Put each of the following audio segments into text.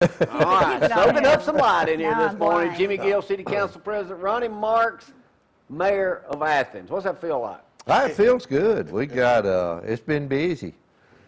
All right, soaking up some light in here Now this I'm morning. blind. Jimmy Gill, City Council President, Ronnie Marks, Mayor of Athens. What's that feel like? It feels good. We got, it's been busy.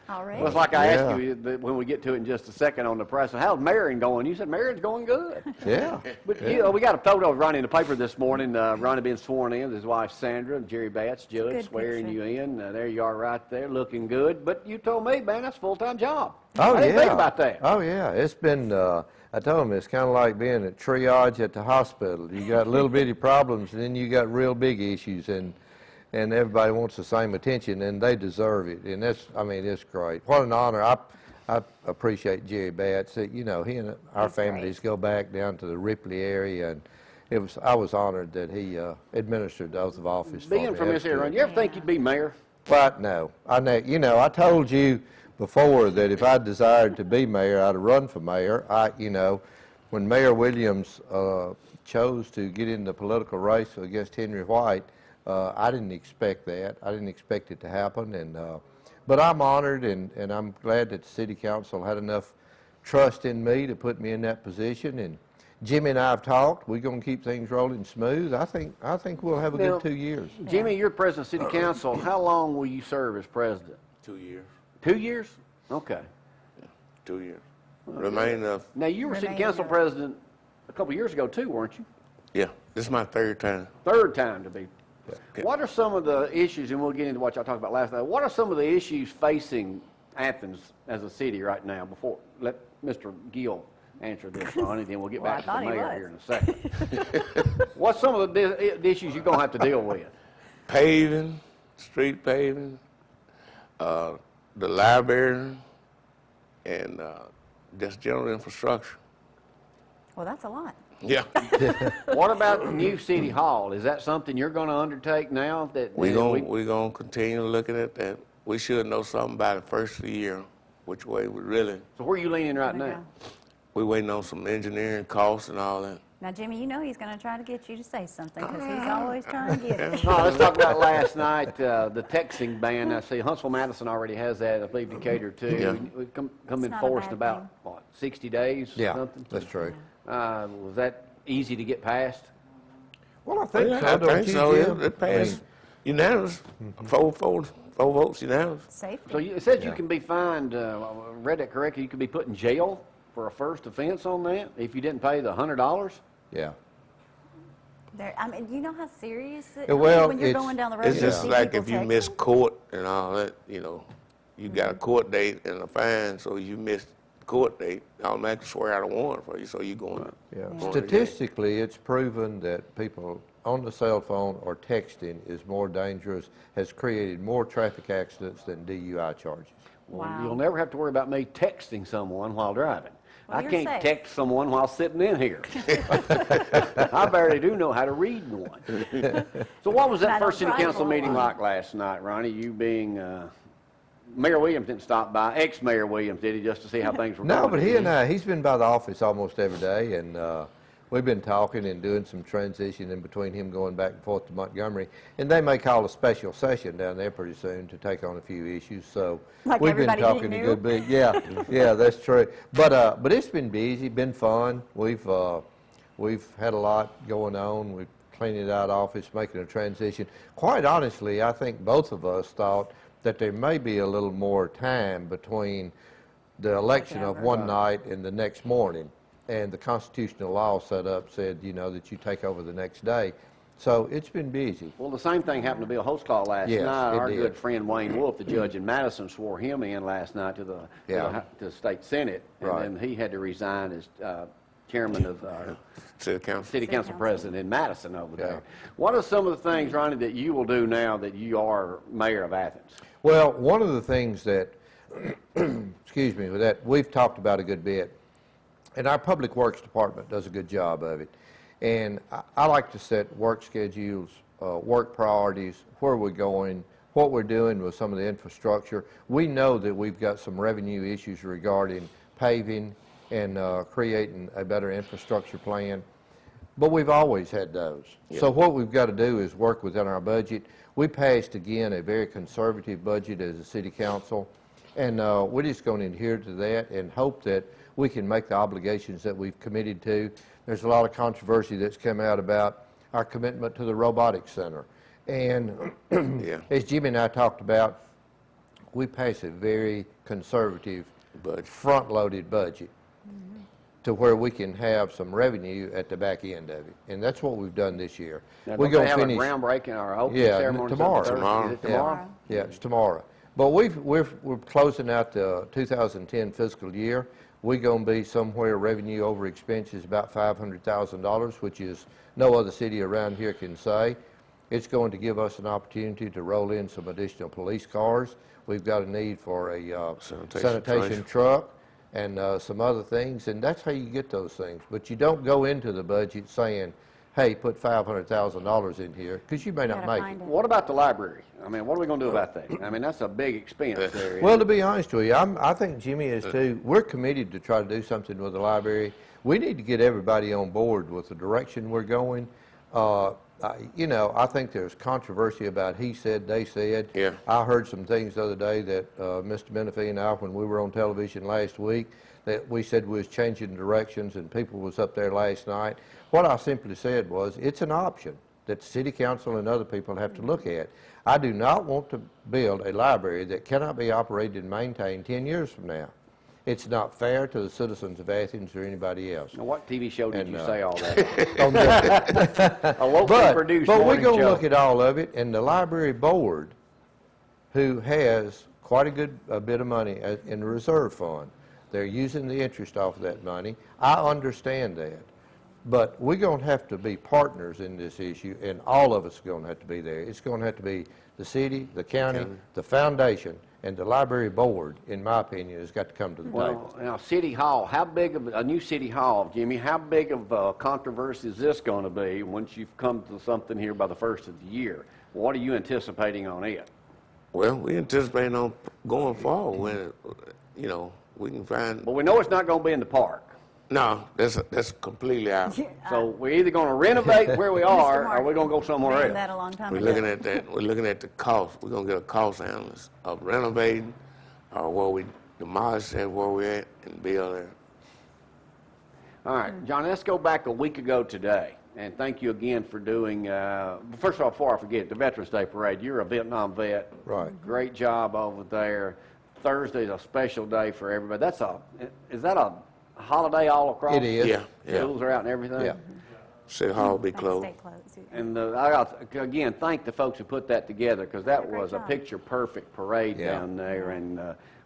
Already? Well, it's like I asked you when we get to it in just a second on the press. How's Marion going? You said Marion's going good. Yeah. But you know, we got a photo of Ronnie in the paper this morning. Ronnie being sworn in, his wife Sandra, and Jerry Batts, judge, Good swearing picture. you in. There you are right there, looking good. But you told me, man, that's a full-time job. Oh, I didn't yeah. think about that. Oh, yeah. It's been, I told him it's kind of like being at triage at the hospital. You got little bitty problems, and then you got real big issues, and everybody wants the same attention, and they deserve it. And that's, I mean, it's great. What an honor. I appreciate Jerry Batts. You know, he and our families go back down to the Ripley area, and I was honored that he administered the oath of office for me. Being from this area, you ever think you'd be mayor? But no, you know, I told you before that if I desired to be mayor, I'd have run for mayor. You know, when Mayor Williams chose to get in the political race against Henry White, I didn't expect that. I didn't expect it to happen, but I'm honored, and I'm glad that the City Council had enough trust in me to put me in that position. And Jimmy and I have talked. We're going to keep things rolling smooth. I think we'll have a good 2 years. Jimmy, you're president of City Council. How long will you serve as president? 2 years. 2 years? Okay. Yeah, 2 years. Remain of. Now, you were City Council president a couple years ago, too, weren't you? Yeah, this is my third time. Third time to be. Yeah. What are some of the issues, and we'll get into what y'all talked about last night, what are some of the issues facing Athens as a city right now? Before, let Mr. Gill answer this, Ronnie, then we'll get back to the mayor here in a second. What's some of the issues you're going to have to deal with? Paving, street paving, the library, and just general infrastructure. Well, that's a lot. Yeah. What about new city hall? Is that something you're going to undertake now? That We're gonna continue looking at that. We should know something by the first of the year, which way we really. So where are you leaning right now? We're waiting on some engineering costs and all that. Now, Jimmy, you know he's going to try to get you to say something because he's always trying to get it. No, let's talk about last night, the texting ban. I see Huntsville-Madison already has that. I believe Decatur too. Yeah. We've come It's enforced not a bad about, thing. what, 60 days? Yeah, Something? that's true. Was that easy to get past? Well, I think Yeah, so. I don't think you, so. Jim? It passed unanimous. Four votes unanimous. Safety. So it says you can be fined, read that correctly, you could be put in jail for a first offense on that if you didn't pay the $100? Yeah. I mean, you know how serious it is Well, when you're going down the road? It's and just see like people if you texting? miss court and all that, you know, you got a court date and a fine, so you missed court date, automatically swear out a warrant for you, so you're going. Yeah. going to jail. Statistically, it's proven that people on the cell phone or texting is more dangerous, has created more traffic accidents than DUI charges. Well, Wow. you'll never have to worry about me texting someone while driving. Well, I you're can't safe. text someone while sitting in here. I barely do know how to read one. So what was I that don't first city drive council a meeting lot. like last night, Ronnie? You being, Mayor Williams didn't stop by, ex-Mayor Williams did he, just to see how things were going? No, but he's been by the office almost every day, and we've been talking and doing some transition in between him going back and forth to Montgomery. And they may call a special session down there pretty soon to take on a few issues. So Like we've been everybody talking he a knew? good bit. Yeah, yeah, that's true. But it's been busy, been fun. We've had a lot going on. We've cleaned out office, making a transition. Quite honestly, I think both of us thought that there may be a little more time between the election of one night and the next morning. And the constitutional law set up said, you know, that you take over the next day. So it's been busy. Well, the same thing happened to Bill Holtzclaw last Yes, night. it Our did. good friend Wayne Wolf, the judge in Madison, swore him in last night to the state senate, and Right. then he had to resign as chairman of City council. City Council president in Madison over Yeah. there. What are some of the things, Ronnie, that you will do now that you are mayor of Athens? Well, one of the things that, excuse me, that we've talked about a good bit, and our Public Works Department does a good job of it. And I like to set work schedules, work priorities, where we're going, what we're doing with some of the infrastructure. We know that we've got some revenue issues regarding paving and creating a better infrastructure plan. But we've always had those. Yeah. So what we've got to do is work within our budget. We passed, again, a very conservative budget as a city council, and we're just going to adhere to that and hope that we can make the obligations that we've committed to. There's a lot of controversy that's come out about our commitment to the robotics center. And Yeah. as Jimmy and I talked about, we pass a very conservative, front-loaded budget to where we can have some revenue at the back end of it. And that's what we've done this year. Now, We're don't going they to have finish. a groundbreaking or opening Yeah, ceremony tomorrow. Thursday? Is it tomorrow? Yeah, it's tomorrow. But we're closing out the 2010 fiscal year. We're going to be somewhere revenue over expenses about $500,000, which is no other city around here can say. It's going to give us an opportunity to roll in some additional police cars. We've got a need for a sanitation truck and some other things, and that's how you get those things. But you don't go into the budget saying, hey, put $500,000 in here, because you may not make it. What about the library? I mean, what are we going to do about that? I mean, that's a big expense there. Well, to be honest with you, I think Jimmy is too. We're committed to try to do something with the library. We need to get everybody on board with the direction we're going. You know, I think there's controversy about he said, they said. Yeah. I heard some things the other day that Mr. Menifee and I, when we were on television last week, that we said we was changing directions, and people was up there last night. What I simply said was, it's an option that the city council and other people have to look at. I do not want to build a library that cannot be operated and maintained 10 years from now. It's not fair to the citizens of Athens or anybody else. Now, what TV show did you say all that? A locally produced But we're morning going to show. look at all of it, and the library board, who has quite a bit of money in the reserve fund, they're using the interest off of that money. I understand that. But we're going to have to be partners in this issue, and all of us are going to have to be there. It's going to have to be the city, the county, the foundation, and the library board, in my opinion, has got to come to the table. Well, now, City Hall, how big of a new City Hall, Jimmy, how big of a controversy is this going to be once you've come to something here by the first of the year? What are you anticipating on it? Well, we anticipating on going forward when, you know, we can find. Well, we know it's not going to be in the park. No, that's completely out. So we're either going to renovate where we are, or we're going to go somewhere Banned else. that a long time We're ago. looking at that. We're looking at the cost. We're gonna get a cost analysis of renovating, or where we demolish that where we're at and build there. All right, John, let's go back a week ago today. And thank you again for doing, first of all, before I forget, the Veterans Day Parade. You're a Vietnam vet. Right. Great job over there. Thursday's a special day for everybody. Is that a holiday all across? It is. Yeah, yeah. Schools are out and everything? Yeah. City Hall will be Stay closed. closed. And I got to, again, thank the folks who put that together, because that Did a great was a job. picture-perfect parade Yeah. down there, and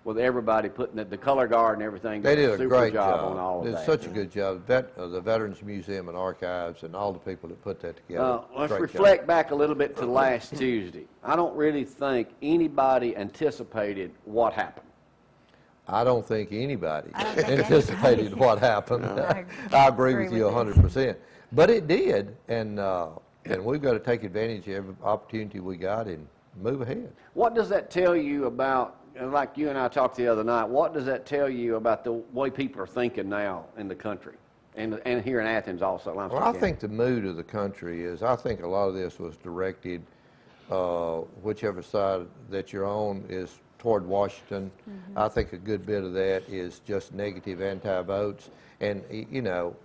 with everybody putting the color guard and everything. They did a super great job job. on all of Did that. such a good job. The Veterans Museum and Archives and all the people that put that together. Let's Great reflect job. back a little bit to last Tuesday. I don't really think anybody anticipated what happened. I don't think anybody I don't think anticipated anybody- what happened. I I agree with agree you with 100%. But it did, and we've got to take advantage of every opportunity we got and move ahead. What does that tell you about, and like you and I talked the other night, what does that tell you about the way people are thinking now in the country, and here in Athens also? Well, I think the mood of the country is, I think a lot of this was directed, whichever side that you're on is toward Washington. I think a good bit of that is just negative anti-votes. And, you know,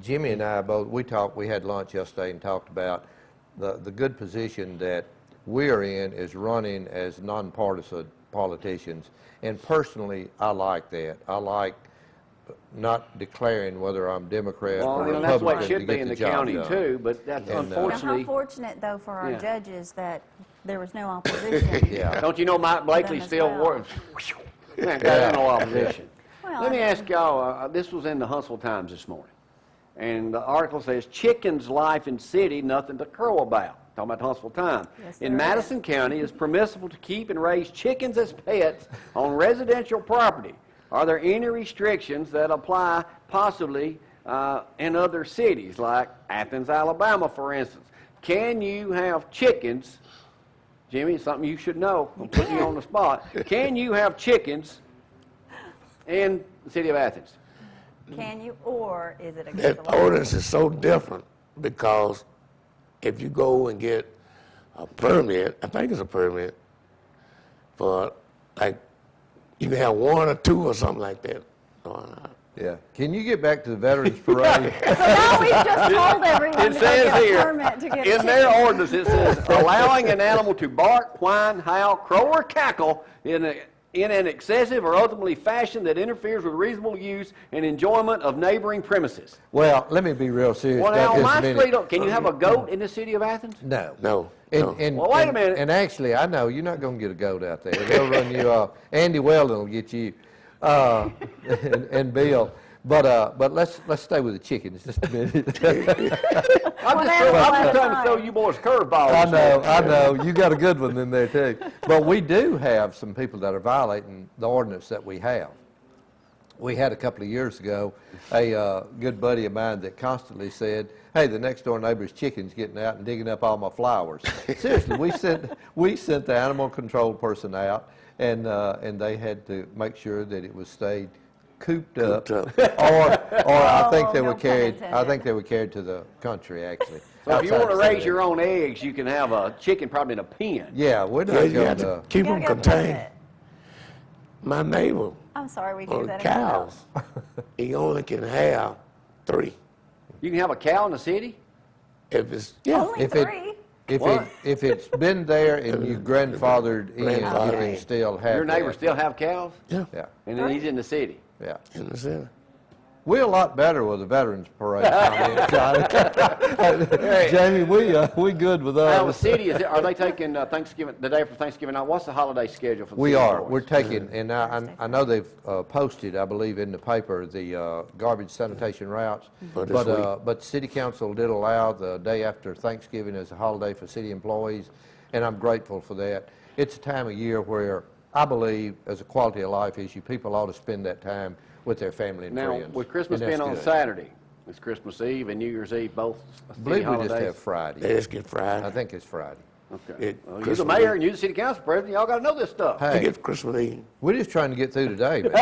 Jimmy and I both, we had lunch yesterday and talked about the good position that we're in is running as nonpartisan politicians. And personally, I like that. I like not declaring whether I'm Democrat well, or you know, Republican that's what it should to be get in the the job county done. too, but that's And, Now, how unfortunately. fortunate, though, for our Yeah. judges that there was no opposition. Yeah. Don't you know Mike Blakely Them as still well. works? Got no opposition. Well, Let me I mean- ask y'all, this was in the Huntsville Times this morning, and the article says, "Chicken's life in city, nothing to crow about." Talking about the Huntsville Times. Yes, In there Madison County, it's permissible to keep and raise chickens as pets on residential property. Are there any restrictions that apply possibly in other cities, like Athens, Alabama, for instance? Can you have chickens? Jimmy, it's something you should know. I'm putting you on the spot. Can you have chickens in the city of Athens? Can you, or is it against That the law? ordinance is so different because if you go and get a permit, I think it's a permit for, like, you can have one or two or something like that. Yeah. Can you get back to the Veterans Parade? So now we've just told everyone It to go says get a here, permit to get a in their chicken. ordinance, it says, allowing an animal to bark, whine, howl, crow, or cackle in an excessive or ultimately fashion that interferes with reasonable use and enjoyment of neighboring premises. Well, let me be real serious Well, now, about on this my a minute. street, can you have a goat in the city of Athens? No. No. And, Well, wait a minute. And actually, I know you're not going to get a goat out there. They'll run you off. Andy Weldon will get you, and Bill. But let's stay with the chickens just a minute. I'm just trying to throw you boys curveballs. I know. You got a good one in there too. But we do have some people that are violating the ordinance that we have. We had a couple of years ago a good buddy of mine that constantly said, "Hey, the next door neighbor's chicken's getting out and digging up all my flowers." Seriously, we sent the animal control person out, and they had to make sure that it was stayed cooped up, or I think they were no pun carried. I intended. think they were carried to the country actually. So if you outside want to the raise city. your own eggs, you can have a chicken probably in a pen. Yeah, we're Yeah, not you have going to keep You them gotta get a contained. permit. My neighbor I'm sorry, we do on that cows, he only can have 3. You can have a cow in the city? If it's, in yeah. the Only If it- 3. What? If it's been there and you grandfathered in, you Grandfathered can in. still have Your neighbors that. still have cows? Yeah. Yeah, And then he's in the city. yeah. In the center. We're a lot better with the Veterans Parade comment, Johnny. Jamie, we good with Now, the those. city, are they taking Thanksgiving, the day for Thanksgiving night? What's the holiday schedule for the We city are. boys? We're taking, and I know they've posted, I believe, in the paper, the garbage sanitation routes. For this week. But City Council did allow the day after Thanksgiving as a holiday for city employees, and I'm grateful for that. It's a time of year where I believe, as a quality of life issue, people ought to spend that time with their family and Now, friends. with Christmas and that's being on good. Saturday, it's Christmas Eve and New Year's Eve, both I city believe we holidays. just have They Friday. just get Friday. I think it's Friday. Okay. It- Well, you're the Christmas mayor Eve. and you're the city council president. Y'all got to know this stuff. They Hey, get Christmas Eve. we're just trying to get through today, man.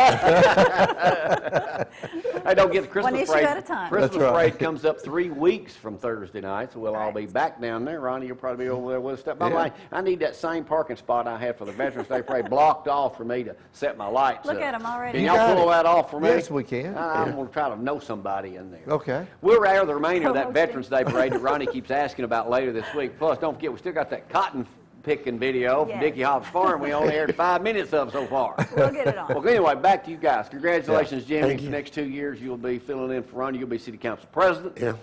Hey, don't get the Christmas issue parade. at a time. Christmas That's right. parade comes up 3 weeks from Thursday night, so we'll all be Right. back down there. Ronnie, you'll probably be over there with us. By the Yeah. way, I need that same parking spot I had for the Veterans Day parade blocked off for me to set my lights Look up. at 'em already. Can You y'all got pull it. that off for me? Yes, we can. I'm going to try to know somebody in there. Okay. We'll air the remainder of that Promotion. Veterans Day parade that Ronnie keeps asking about later this week. Plus, don't forget, we still got that cotton picking video from Yes. Dickie Hobbs Farm. We only aired 5 minutes of so far. We'll get it on. Well, anyway, back to you guys. Congratulations, Jimmy. Thank For you. the next 2 years, you'll be filling in for Ronnie. You'll be city council president. Yeah.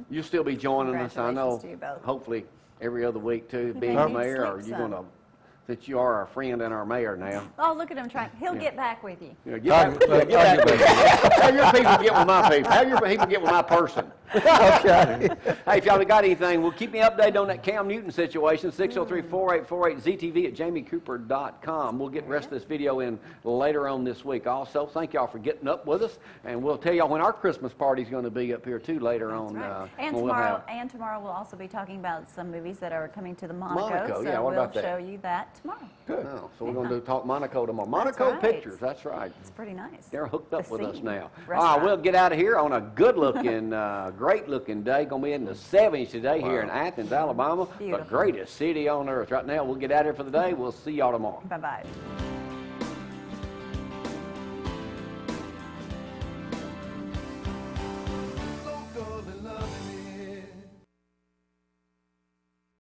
You'll still be joining us, I know, Congratulations to you both. hopefully every other week too, being may the need mayor, or sleep you some. going to, since you are our friend and our mayor now. Oh, look at him trying. He'll get back with you. You know, get back, get back. Have your people get with my people. Have your people get with my person. Okay. Hey, if y'all got anything, well, keep me updated on that Cam Newton situation, 603-4848-ZTV@jamiecooper.com. We'll get the rest of this video in later on this week. Also, thank y'all for getting up with us, and we'll tell y'all when our Christmas party's going to be up here, too, later on. Right. And when we'll tomorrow, have- we'll also be talking about some movies that are coming to the Monaco. Monaco, yeah, so what we'll about that? show you that tomorrow. Good. Oh, so we're going to talk Monaco tomorrow. That's Monaco right. Pictures, that's right. It's pretty nice. They're hooked up The with us scene. now. All right, Restaurant. we'll get out of here on a good-looking, great-looking day. Going to be in the 70s today here in Athens, Alabama, the Beautiful. greatest city on earth. Right now, we'll get out of here for the day. We'll see y'all tomorrow. Bye-bye.